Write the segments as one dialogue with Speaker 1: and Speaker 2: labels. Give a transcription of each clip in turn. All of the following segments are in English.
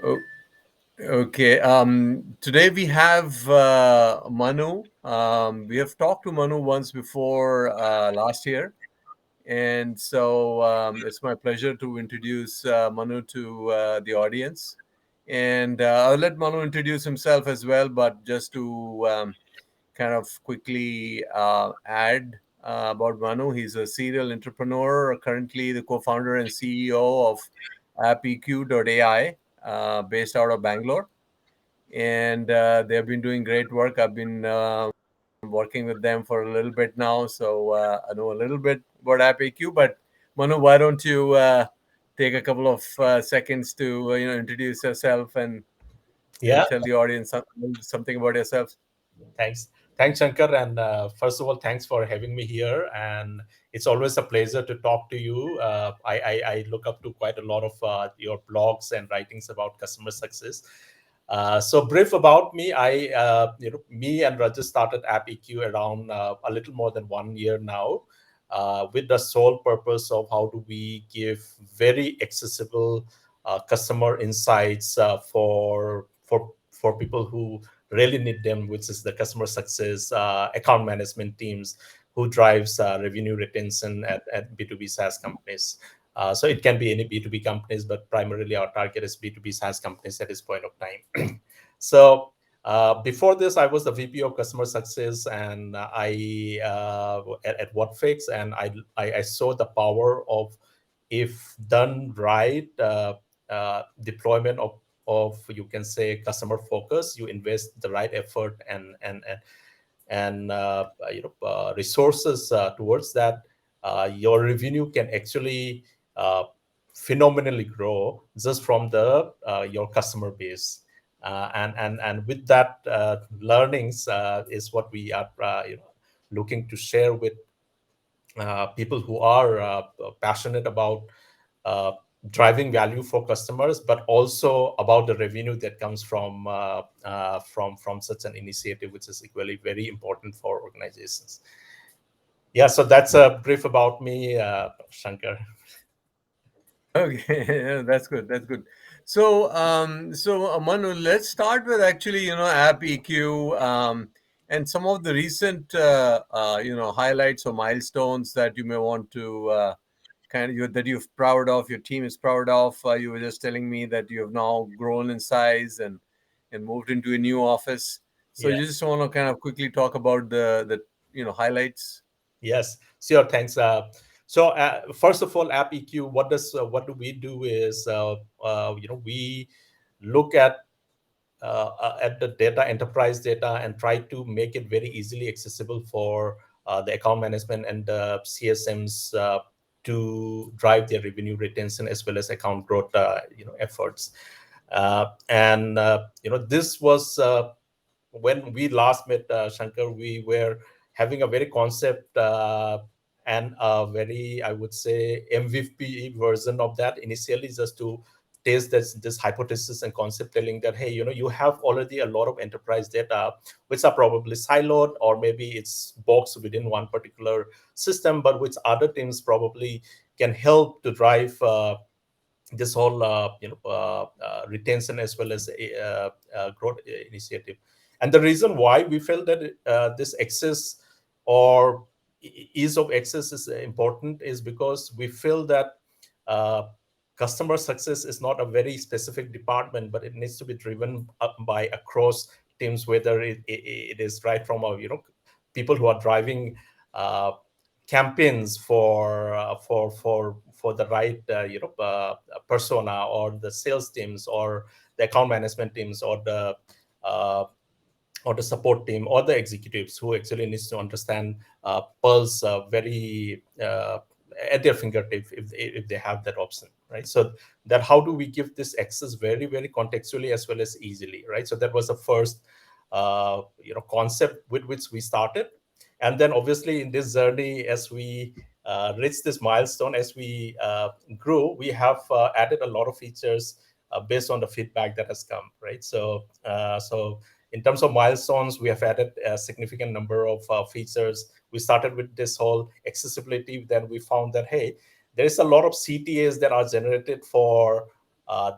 Speaker 1: Oh, okay. Today we have Manu. We have talked to Manu once before last year, and so it's my pleasure to introduce Manu to the audience. And I'll let Manu introduce himself as well, but just to kind of quickly add about Manu, he's a serial entrepreneur, currently the co-founder and CEO of AppEQ.ai, based out of Bangalore, and they've been doing great work. I've been working with them for a little bit now, so I know a little bit about AppEQ. But Manu, why don't you take a couple of seconds to introduce yourself and
Speaker 2: Yeah,
Speaker 1: tell the audience something about yourself?
Speaker 2: thanks. Thanks, Shankar. And first of all, thanks for having me here. And it's always a pleasure to talk to you. I look up to quite a lot of your blogs and writings about customer success. So brief about me, me and Rajesh started AppEQ around a little more than 1 year now, with the sole purpose of how do we give very accessible customer insights for people who really need them, which is the customer success, account management teams who drives revenue retention at B2B SaaS companies. So it can be any B2B companies, but primarily our target is B2B SaaS companies at this point of time. So before this, I was the VP of customer success, and at WhatFix, and I saw the power of, if done right, deployment of, you can say, customer focus. You invest the right effort and resources towards that, your revenue can actually phenomenally grow just from the your customer base. And with that learnings is what we are looking to share with people who are passionate about uh, driving value for customers, but also about the revenue that comes from such an initiative, which is equally very important for organizations. Yeah, so that's a brief about me, Shankar.
Speaker 1: Okay, yeah, that's good. That's good. So Manu, let's start with actually, App EQ, and some of the recent, highlights or milestones that you may want to that you're proud of, your team is proud of. You were just telling me that you have now grown in size and moved into a new office. So
Speaker 2: Yeah.
Speaker 1: you just want to kind of quickly talk about the highlights.
Speaker 2: Yes, sure. Thanks. So first of all, AppEQ, what do we do is, we look at the data, enterprise data, and try to make it very easily accessible for the account management and the CSMs to drive their revenue retention as well as account growth, efforts. And this was when we last met, Shankar. We were having a very concept and a very, I would say, MVP version of that initially, just to test this hypothesis and concept, telling that, hey, you have already a lot of enterprise data which are probably siloed, or maybe it's boxed within one particular system, but which other teams probably can help to drive this whole retention as well as growth initiative. And the reason why we felt that this access or ease of access is important is because we feel that uh, customer success is not a very specific department, but it needs to be driven up by across teams, whether it is right from people who are driving uh, campaigns for the right persona, or the sales teams, or the account management teams, uh, or the support team, or the executives who actually needs to understand Pulse very at their fingertip, if they have that option, right? So that, how do we give this access very, very contextually as well as easily, right? So that was the first concept with which we started. And then obviously in this journey, as we reached this milestone, as we grew, we have added a lot of features based on the feedback that has come, right? So in terms of milestones, we have added a significant number of features. We started with this whole accessibility. Then we found that, hey, there is a lot of CTAs that are generated for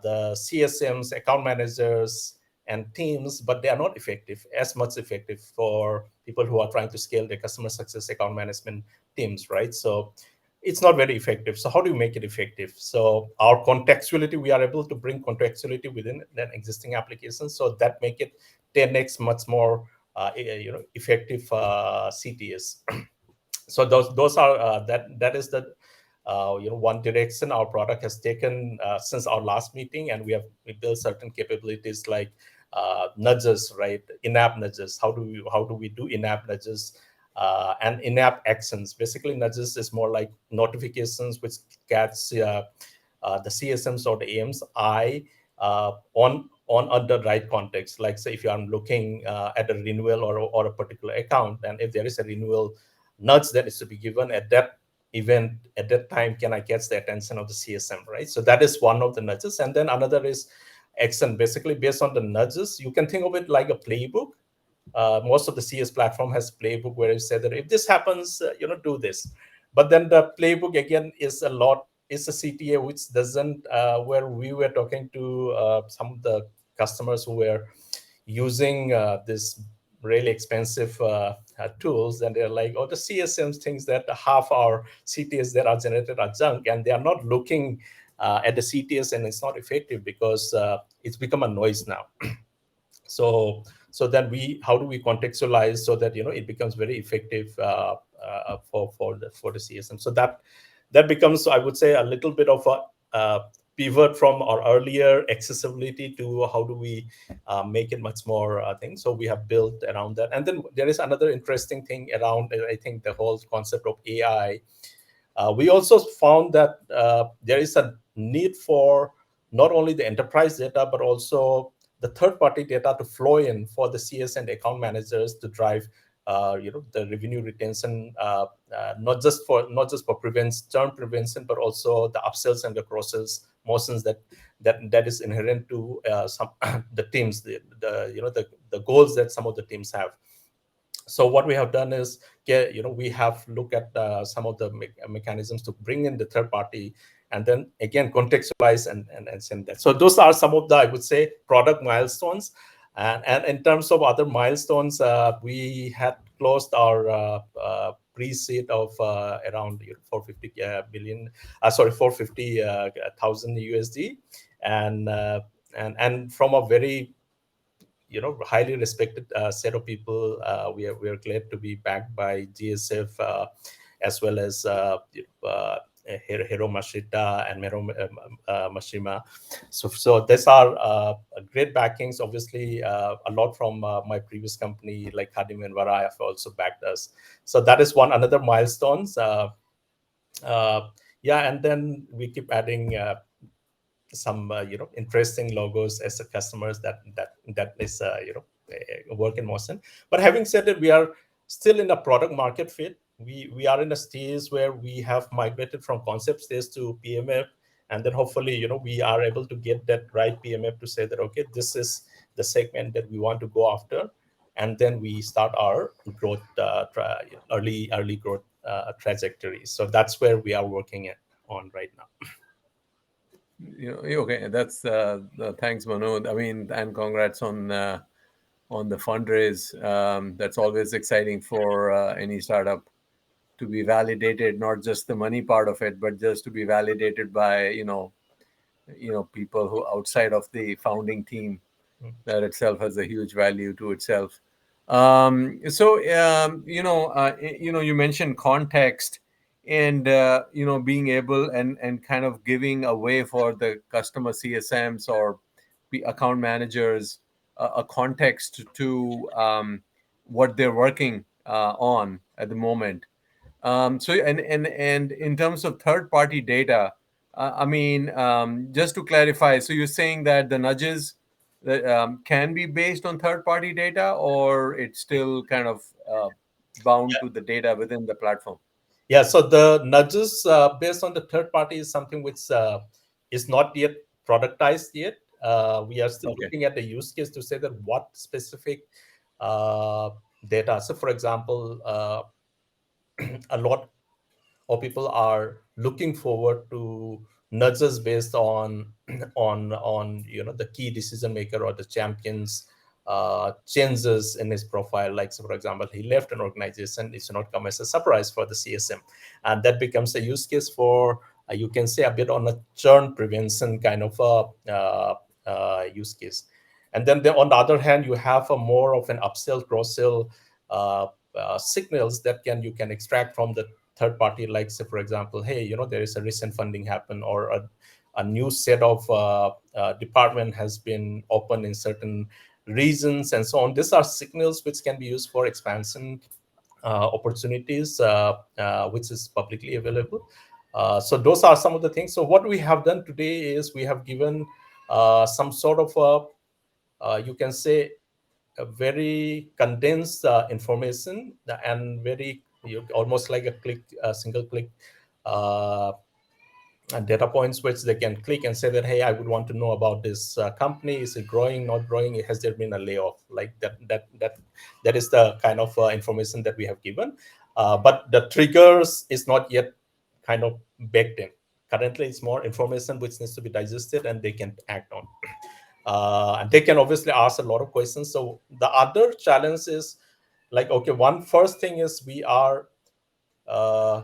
Speaker 2: the CSMs, account managers, and teams, but they are not effective, as much effective for people who are trying to scale their customer success account management teams, right? So it's not very effective. So how do you make it effective? So our contextuality, we are able to bring contextuality within an existing application, so that make it 10x much more effective CTS. So those are that is the one direction our product has taken since our last meeting, and we built certain capabilities like nudges, right? In-app nudges. How do we do in-app nudges and in-app actions? Basically, nudges is more like notifications which catch the CSMs or the AMs eye on the right context. Like say if I'm looking at a renewal or a particular account, and if there is a renewal nudge that is to be given at that event at that time, can I catch the attention of the CSM, right? So that is one of the nudges. And then another is action. Basically, based on the nudges, you can think of it like a playbook. Most of the CS platform has playbook where you say that if this happens, do this. But then the playbook again is a CTA which doesn't. Where we were talking to some of the customers who were using this really expensive tools, and they're like, oh, the CSMs thinks that half our CTS that are generated are junk, and they are not looking at the CTS, and it's not effective because it's become a noise now. So then how do we contextualize so that it becomes very effective for the CSM? So that becomes, I would say, a little bit of a pivot from our earlier accessibility to how do we make it much more thing. So we have built around that. And then there is another interesting thing around, I think, the whole concept of AI. We also found that there is a need for not only the enterprise data, but also the third-party data to flow in for the CS and account managers to drive, the revenue retention, not just for churn prevention, but also the upsells and the cross-sells motions that is inherent to some the teams, the goals that some of the teams have. So what we have done is we have looked at some of the mechanisms to bring in the third party, and then again contextualize and send that. So those are some of the, I would say, product milestones. And in terms of other milestones, we had closed our pre-seed of around 450 billion, 450,000 USD, and and from a very highly respected set of people. We are glad to be backed by GSF, as well as Hiro Mashita and Mero Mashima. So these are great backings. Obviously, a lot from my previous company like Kadim and Vara have also backed us. So that is another milestones. Yeah, and then we keep adding some interesting logos as the customers that is a work in motion. But having said that, we are still in a product market fit. We are in a stage where we have migrated from concept stage to PMF, and then hopefully we are able to get that right PMF to say that, okay, this is the segment that we want to go after, and then we start our growth, early growth trajectory. So that's where we are working on right now.
Speaker 1: Okay, that's thanks, Mano. I mean, and congrats on the fundraise. That's always exciting for any startup to be validated, not just the money part of it, but just to be validated by people who outside of the founding team. That itself has a huge value to itself. You mentioned context and being able and kind of giving a way for the customer CSMs or account managers a context to what they're working on at the moment. And in terms of third party data, I mean, just to clarify, so you're saying that the nudges that can be based on third party data, or it's still kind of bound to the data within the platform?
Speaker 2: Yeah, so the nudges based on the third party is something which is not yet productized yet. We are still
Speaker 1: Okay.
Speaker 2: looking at the use case to say that what specific uh, data. So, for example, a lot of people are looking forward to nudges based on on the key decision maker or the champions changes in his profile. Like, so for example, he left an organization, it should not come as a surprise for the CSM, and that becomes a use case for you can say a bit on a churn prevention kind of a use case. And then on the other hand, you have a more of an upsell cross sell signals that you can extract from the third party, like say for example, hey, there is a recent funding happen, or a new set of department has been opened in certain regions and so on. These are signals which can be used for expansion opportunities, which is publicly available. So those are some of the things. So what we have done today is we have given some sort of you can say a very condensed information, and very almost like a click, a single click uh, data points which they can click and say that, hey, I would want to know about this company. Is it growing, not growing? Has there been a layoff? Like that is the kind of information that we have given. But the triggers is not yet kind of baked in. Currently, it's more information which needs to be digested and they can act on. And they can obviously ask a lot of questions. So the other challenge is like, okay, one first thing is we are uh,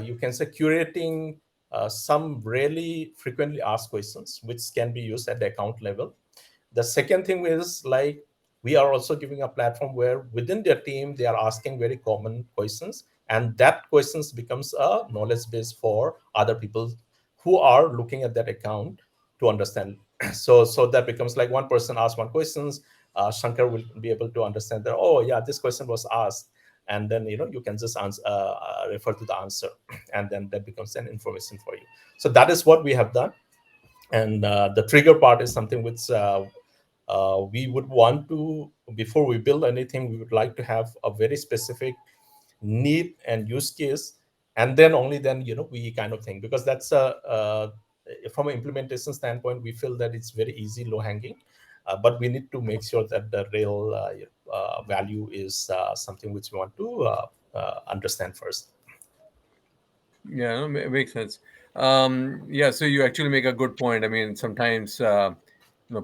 Speaker 2: you can say curating some really frequently asked questions which can be used at the account level. The second thing is like we are also giving a platform where within their team they are asking very common questions, and that questions becomes a knowledge base for other people who are looking at that account to understand. So that becomes like one person asks one questions, Shankar will be able to understand that, oh yeah, this question was asked, and then you can just answer, refer to the answer, and then that becomes an information for you. So that is what we have done. And the trigger part is something which we would want to, before we build anything, we would like to have a very specific need and use case, and then only then we kind of think, because that's from an implementation standpoint, we feel that it's very easy, low hanging, but we need to make sure that the real value is something which we want to understand first.
Speaker 1: Yeah, no, makes sense. Yeah, so you actually make a good point. I mean, sometimes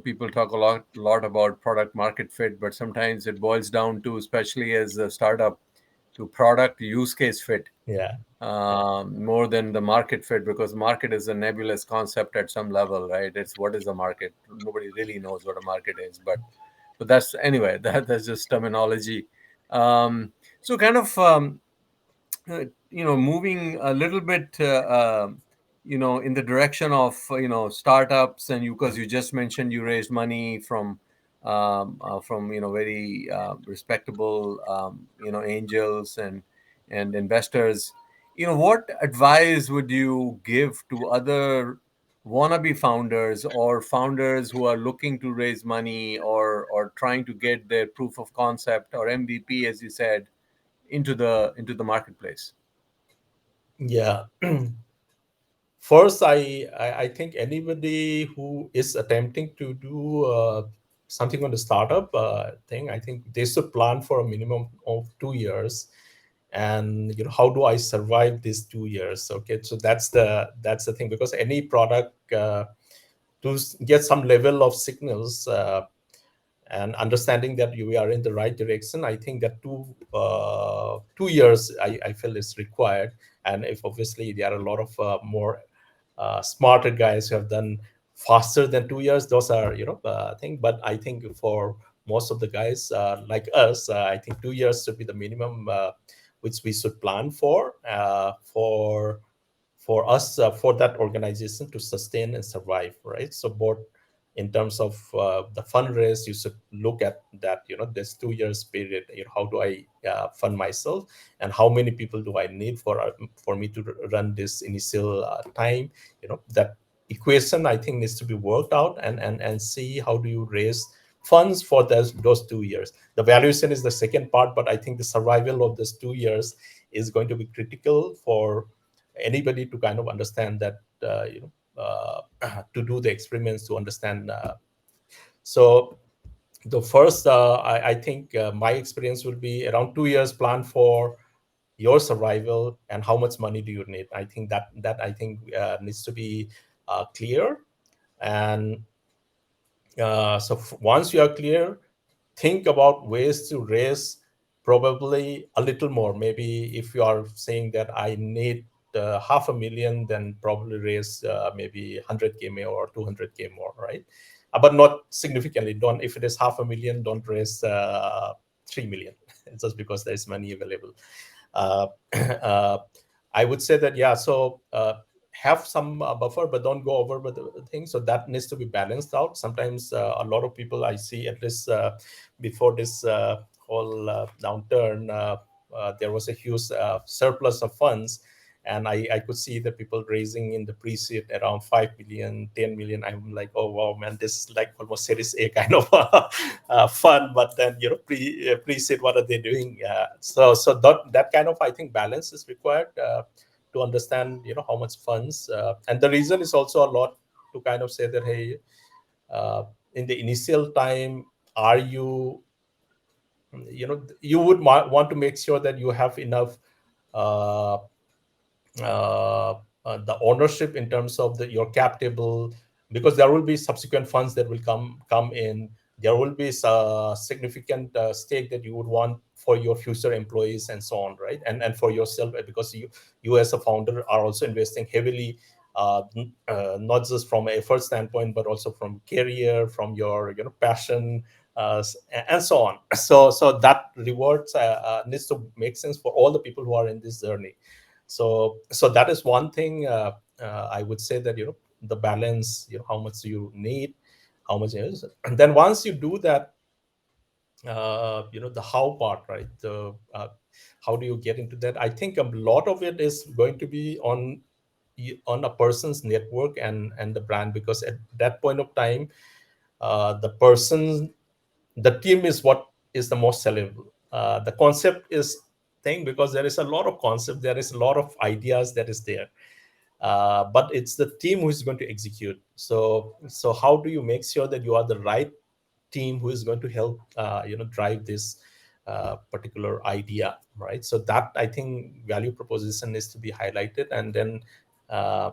Speaker 1: people talk lot about product market fit, but sometimes it boils down to, especially as a startup, to product use case fit
Speaker 2: Yeah.
Speaker 1: more than the market fit, because market is a nebulous concept at some level, right? It's what is a market? Nobody really knows what a market is, but that's anyway. That's just terminology. So kind of. Moving a little bit, in the direction of, startups, and because you just mentioned you raised money from very respectable, angels and investors. What advice would you give to other wannabe founders, or founders who are looking to raise money, or trying to get their proof of concept or MVP, as you said, into the marketplace?
Speaker 2: Yeah. First, I think anybody who is attempting to do something on the startup thing, I think they should plan for a minimum of 2 years. And how do I survive these 2 years? Okay, so that's the thing, because any product to get some level of signals and understanding that we are in the right direction, I think that 2 years I feel is required. And if obviously there are a lot of more smarter guys who have done faster than 2 years, those are thing. But I think for most of the guys like us, I think 2 years should be the minimum which we should plan for us, for that organization to sustain and survive, right? So both in terms of the fundraise, you should look at that, this 2 years period, how do I fund myself, and how many people do I need for me to run this initial time. That equation, I think, needs to be worked out, and see how do you raise funds for those 2 years. The valuation is the second part, but I think the survival of those 2 years is going to be critical for anybody to kind of understand that, to do the experiments, to understand. So the first, I think my experience will be around 2 years plan for your survival, and how much money do you need. I think that I think needs to be clear. And once you are clear, think about ways to raise probably a little more. Maybe if you are saying that I need 500,000, then probably raise maybe 100K more or 200K more, right? But not significantly. Don't, if it is 500,000, don't raise 3 million just because there's money available. uh, uh, I would say that, yeah. So have some buffer, but don't go over with the thing. So that needs to be balanced out. Sometimes a lot of people I see, at least before this whole downturn, there was a huge surplus of funds. And I could see the people raising in the pre-seed around 5 million, 10 million. I'm like, oh wow, man, this is like almost Series A kind of fun. But then, pre-seed, what are they doing? So that kind of, I think, balance is required to understand, how much funds. And the reason is also a lot to kind of say that, hey, uh, in the initial time, are you, you would want to make sure that you have enough uh, uh, the ownership in terms of your cap table, because there will be subsequent funds that will come in. There will be a significant stake that you would want for your future employees and so on, right? And for yourself, because you as a founder are also investing heavily, not just from an effort standpoint, but also from career, from your passion, and so on. So that rewards needs to make sense for all the people who are in this journey. So that is one thing. I would say that, the balance, how much you need, how much is, and then once you do that, the how part, right? The how do you get into that? I think a lot of it is going to be on a person's network and the brand, because at that point of time, the team is what is the most sellable. The concept is thing, because there is a lot of concept, there is a lot of ideas that is there, but it's the team who is going to execute. So how do you make sure that you are the right team who is going to help drive this particular idea, right? So that, I think, value proposition is to be highlighted. And then uh,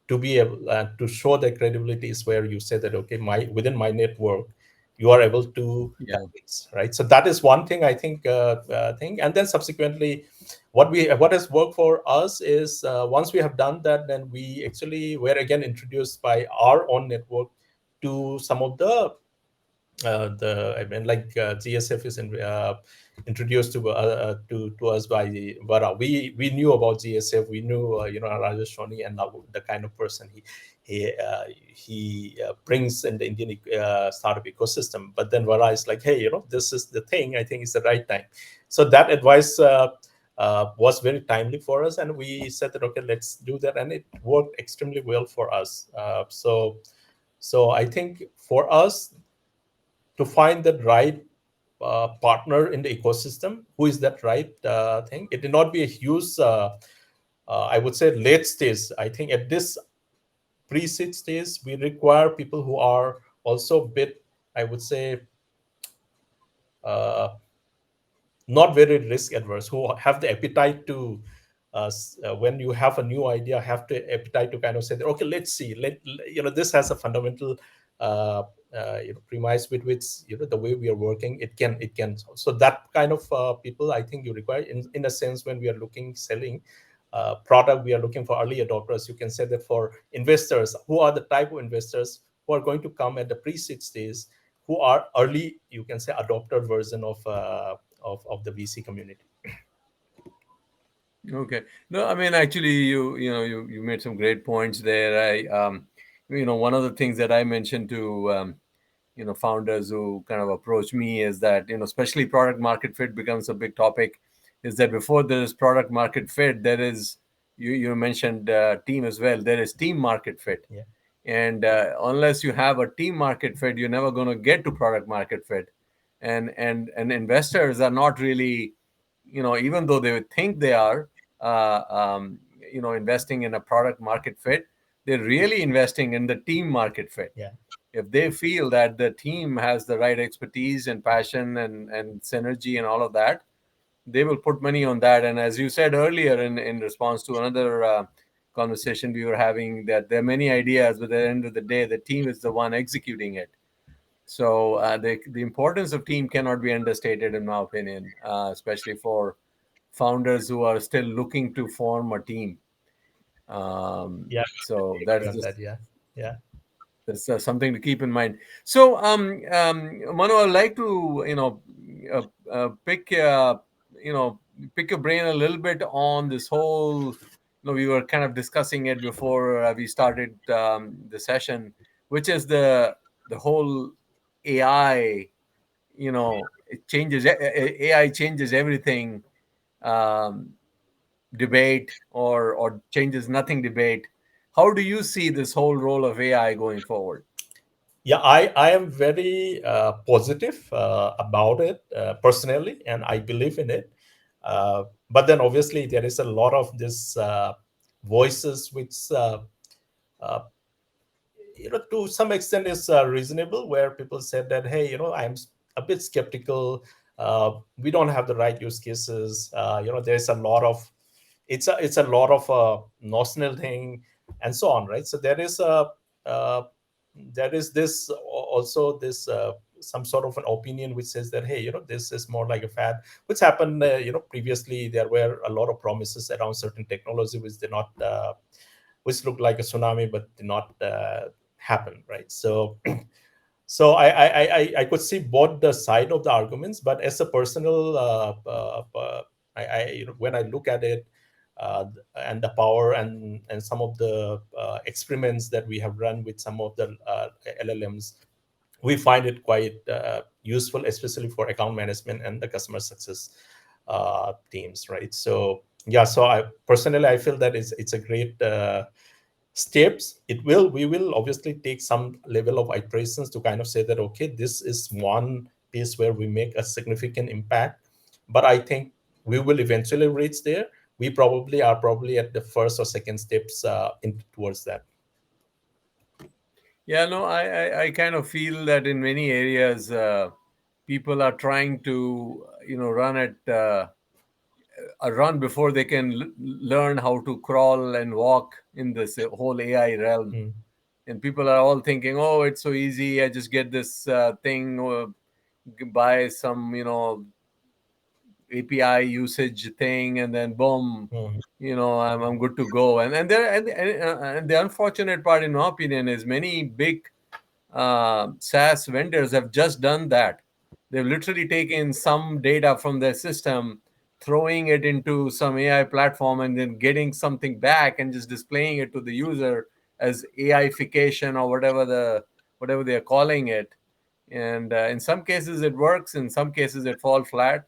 Speaker 2: to be able to show the credibility is where you say that, okay, within my network you are able to
Speaker 1: Yeah.
Speaker 2: convince, right? So that is one thing, I think, thing. And then subsequently, what has worked for us is, once we have done that, then we actually were again introduced by our own network to some of the GSF is introduced to us by Vara. We knew about GSF. We knew Rajesh Soni, and now the kind of person he brings in the Indian startup ecosystem. But then Vara is like, hey, this is the thing. I think it's the right time. So that advice was very timely for us, and we said that, okay, let's do that, and it worked extremely well for us. So I think for us to find that right partner in the ecosystem, who is that right thing. It did not be a huge, I would say, late stage. I think at this pre-seed stage, we require people who are also a bit, I would say, uh, not very risk adverse, who have the appetite to when you have a new idea, have the appetite to kind of say that, okay, let's see, this has a fundamental premise with which, the way we are working, it can. So that kind of people, I think, you require in a sense. When we are selling product, we are looking for early adopters. You can say that for investors, who are the type of investors who are going to come at the pre-seed stage, who are early, you can say, adopter version of the VC community.
Speaker 1: Okay. No, I mean, actually, you made some great points there. One of the things that I mentioned to founders who kind of approach me is that, especially product market fit becomes a big topic. Is that before there is product market fit, there is, you mentioned team as well. There is team market fit,
Speaker 2: Yeah.
Speaker 1: and unless you have a team market fit, you're never going to get to product market fit. And investors are not really, even though they would think they are, uh, um, investing in a product market fit, they're really investing in the team market fit.
Speaker 2: Yeah.
Speaker 1: If they feel that the team has the right expertise and passion and synergy and all of that, they will put money on that. And as you said earlier, in response to another conversation we were having, that there are many ideas, but at the end of the day, the team is the one executing it. So the importance of team cannot be understated, in my opinion, especially for founders who are still looking to form a team.
Speaker 2: Yeah,
Speaker 1: So
Speaker 2: I
Speaker 1: that
Speaker 2: agree
Speaker 1: is
Speaker 2: on
Speaker 1: just
Speaker 2: that. Yeah, yeah.
Speaker 1: that's something to keep in mind. So, Manu, I'd like to, pick, you know, pick your brain a little bit on this whole. We were kind of discussing it before we started the session, which is the whole AI. It changes. AI changes everything. Um, Debate or changes nothing debate. How do you see this whole role of AI going forward?
Speaker 2: Yeah, I am very positive about it personally, and I believe in it. But then obviously there is a lot of this voices which uh, to some extent is reasonable, where people said that, hey, a bit skeptical. We don't have the right use cases. There's a lot of it's a lot of notional thing and so on, right? So uh, there is this also this some sort of an opinion which says that, hey, this is more like a fad, which happened previously. There were a lot of promises around certain technology which did not which looked like a tsunami but did not happen, right? So so I could see both the side of the arguments, but as a personal when I look at it, and the power and some of the experiments that we have run with some of the LLMs, we find it quite useful, especially for account management and the customer success teams, right? So yeah, so I personally I feel that it's a great steps. We will obviously take some level of iterations to kind of say that, okay, this is one piece where we make a significant impact, but I think we will eventually reach there. We probably are probably at the first or second steps towards that.
Speaker 1: Yeah, no, I kind of feel that in many areas, people are trying to, run before they can learn how to crawl and walk in this whole AI realm.
Speaker 2: Mm,
Speaker 1: And people are all thinking, oh, it's so easy. I just get this thing, buy some, API usage thing, and then boom,
Speaker 2: mm,
Speaker 1: I'm good to go. And the unfortunate part, in my opinion, is many big SaaS vendors have just done that. They've literally taken some data from their system, throwing it into some AI platform, and then getting something back and just displaying it to the user as AIification or whatever they're calling it. And in some cases it works, in some cases it falls flat.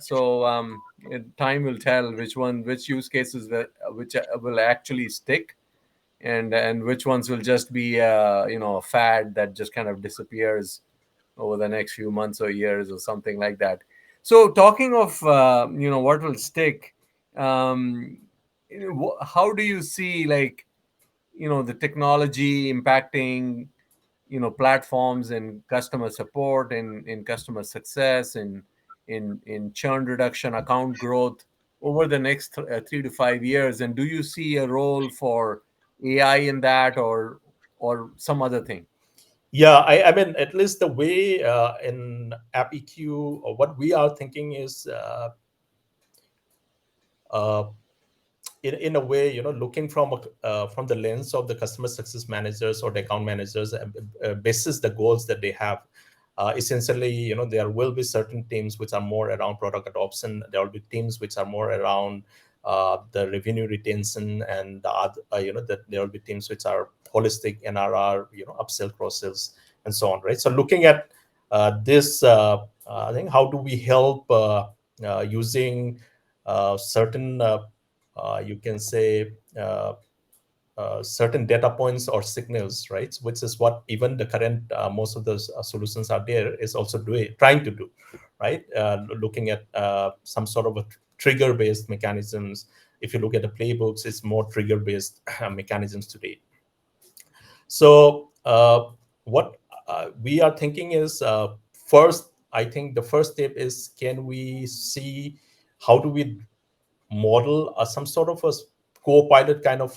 Speaker 1: So time will tell which use cases which will actually stick, and which ones will just be a fad that just kind of disappears over the next few months or years or something like that. So talking of what will stick, um, how do you see, like, the technology impacting platforms and customer support and in customer success and in churn reduction, account growth over the next 3 to 5 years? And do you see a role for AI in that, or some other thing?
Speaker 2: yeah, I mean, at least the way in AppEQ, or what we are thinking is uh, in a way, looking from the lens of the customer success managers or the account managers, basis the goals that they have. Essentially, there will be certain teams which are more around product adoption. There will be teams which are more around the revenue retention, and the other, that there will be teams which are holistic NRR, upsell, cross sales, and so on, right? So looking at this, I think, how do we help using certain you can say certain data points or signals, right? Which is what even the current most of those solutions are there is also trying to do, right? Looking at some sort of a trigger based mechanisms. If you look at the playbooks, it's more trigger based mechanisms today. So what we are thinking is, first, I think the first step is, can we see how do we model some sort of a co-pilot kind of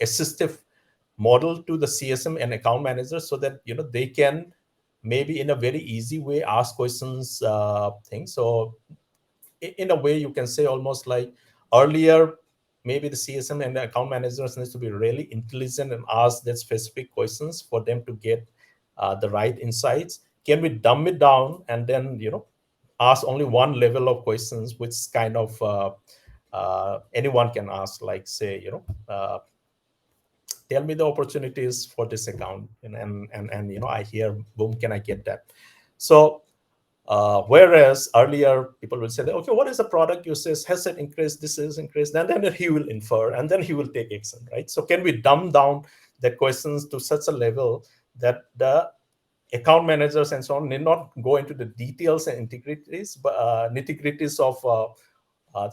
Speaker 2: assistive model to the CSM and account managers, so that they can maybe in a very easy way ask questions, things. So in a way you can say almost like earlier, maybe the CSM and the account managers needs to be really intelligent and ask that specific questions for them to get the right insights. Can we dumb it down and then ask only one level of questions, which kind of anyone can ask, like say tell me the opportunities for this account, and I hear, boom, can I get that? So whereas earlier people will say that, okay, what is the product uses? Has it increased? This is increased. And then he will infer and then he will take action, right? So can we dumb down the questions to such a level that the account managers and so on need not go into the details and integrities, but nitty-gritties of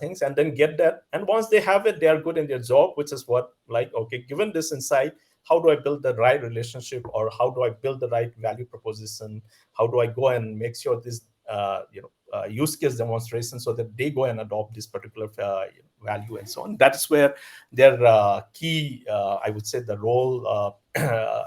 Speaker 2: things, and then get that. And once they have it, they are good in their job, which is what, like, okay, given this insight, how do I build the right relationship, or how do I build the right value proposition? How do I go and make sure this use case demonstration, so that they go and adopt this particular value and so on? That is where their key, I would say, the role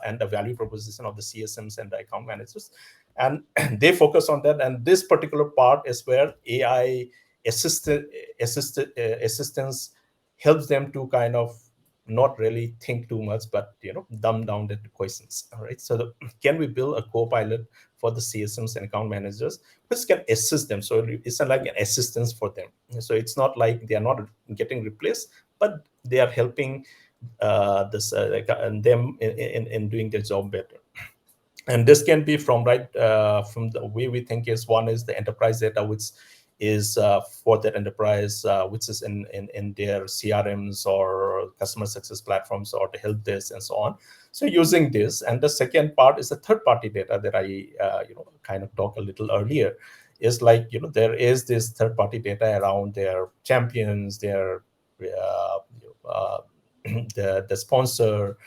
Speaker 2: and the value proposition of the CSMs and the account managers, and they focus on that. And this particular part is where AI assisted assistance helps them to kind of not really think too much, but dumb down the questions. All right, so can we build a co-pilot for the CSMs and account managers which can assist them? So it's like an assistance for them. So it's not like they are not getting replaced, but they are helping them in doing their job better. And this can be from from the way we think is, one is the enterprise data, which is for that enterprise, which is in their CRMs or customer success platforms or the help desk and so on. So using this, and the second part is the third party data that I kind of talked a little earlier, is like there is this third party data around their champions, their the sponsor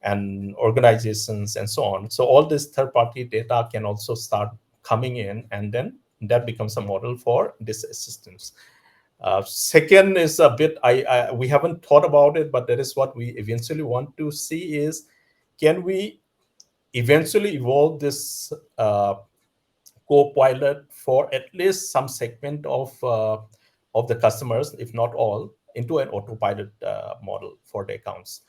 Speaker 2: and organizations and so on. So all this third party data can also start coming in, and then that becomes a model for this assistance. Second is a bit, we haven't thought about it, but that is what we eventually want to see is, can we eventually evolve this co-pilot for at least some segment of the customers, if not all, into an autopilot model for the accounts,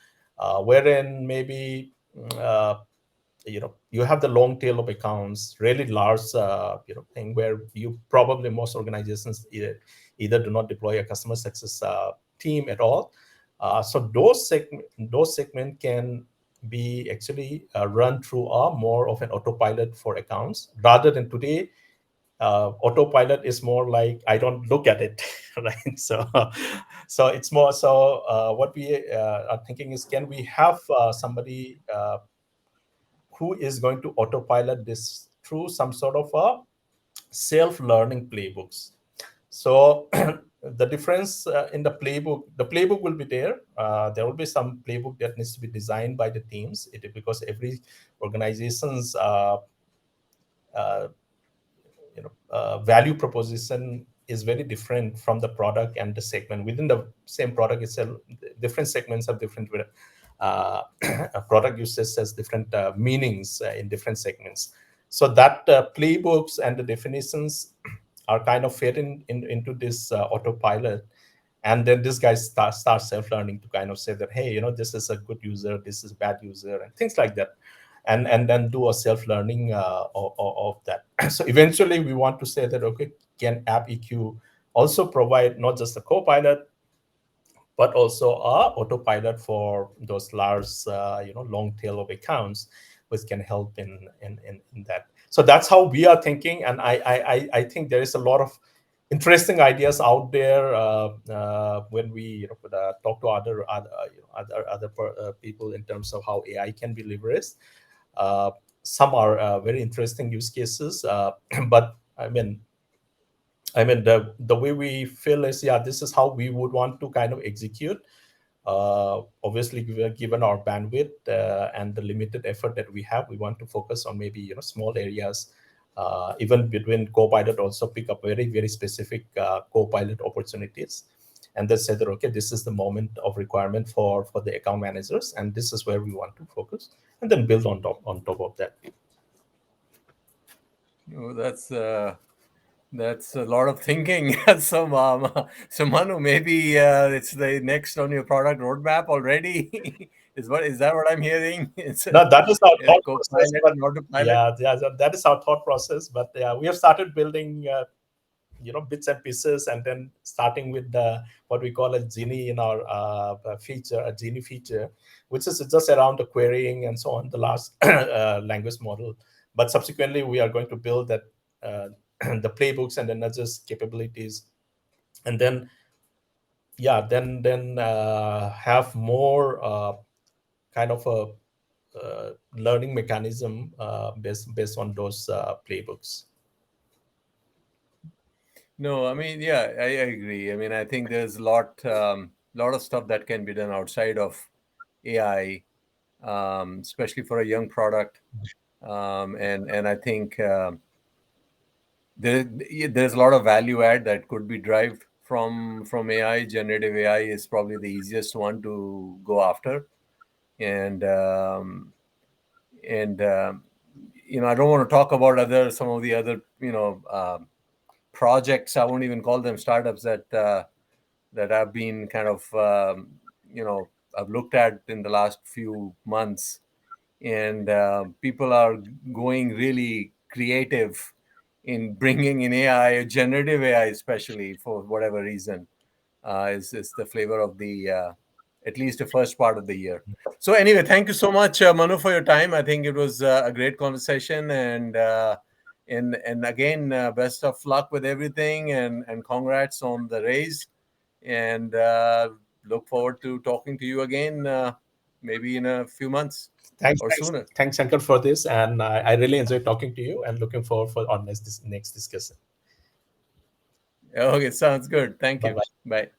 Speaker 2: wherein maybe uh, you have the long tail of accounts, really large thing, where you probably most organizations either do not deploy a customer success team at all. So those segment can be actually run through a more of an autopilot for accounts, rather than today autopilot is more like I don't look at it, right? So it's more so what we are thinking is, can we have somebody who is going to autopilot this through some sort of a self-learning playbooks? So the difference in the playbook will be there. There will be some playbook that needs to be designed by the teams, because every organization's uh, value proposition is very different from the product and the segment. Within the same product itself, different segments have different product uses has different meanings in different segments. So that playbooks and the definitions are kind of fed into this autopilot, and then this guy start self-learning to kind of say that, hey, this is a good user, this is a bad user, and things like that, and then do a self-learning of that. So eventually we want to say that, okay, can AppEQ also provide not just a co-pilot, but also a autopilot for those large long tail of accounts, which can help in that. So that's how we are thinking, and I think there is a lot of interesting ideas out there when we talk to other people in terms of how AI can be leveraged. Some are very interesting use cases, but the way we feel is, yeah, this is how we would want to kind of execute. Obviously, given our bandwidth and the limited effort that we have, we want to focus on maybe small areas even between co-pilot also pick up very, very specific co-pilot opportunities. And they said that, okay, this is the moment of requirement for the account managers, and this is where we want to focus, and then build on top of that.
Speaker 1: Oh, that's a lot of thinking. So Manu, maybe it's the next on your product roadmap already. Is that what I'm hearing? It's
Speaker 2: Now that is our
Speaker 1: a
Speaker 2: thought process,
Speaker 1: co-pilot
Speaker 2: but
Speaker 1: and autopilot.
Speaker 2: yeah, that is our thought process. But yeah, we have started building bits and pieces, and then starting with the what we call a genie in our feature, a genie feature, which is just around the querying and so on, the last language model. But subsequently we are going to build that the playbooks and the nudges capabilities, and then yeah, then have more kind of a learning mechanism based on those playbooks.
Speaker 1: No, I mean, yeah, I agree. I mean, I think there's lot of stuff that can be done outside of AI, especially for a young product. And I think there's a lot of value add that could be derived from AI. Generative AI is probably the easiest one to go after, and and I don't want to talk about other some of the other projects. I won't even call them startups that I've been kind of I've looked at in the last few months, and people are going really creative in bringing in AI, generative AI, especially for whatever reason, is the flavor of the at least the first part of the year. So anyway, thank you so much, Manu, for your time. I think it was a great conversation, and again, best of luck with everything, and congrats on the raise, and look forward to talking to you again, maybe in a few months or sooner.
Speaker 2: Thanks, Shankar, for this, and I really enjoyed talking to you, and looking forward for our next discussion.
Speaker 1: Okay, sounds good. Thank
Speaker 2: Bye
Speaker 1: you.
Speaker 2: bye.
Speaker 1: Bye.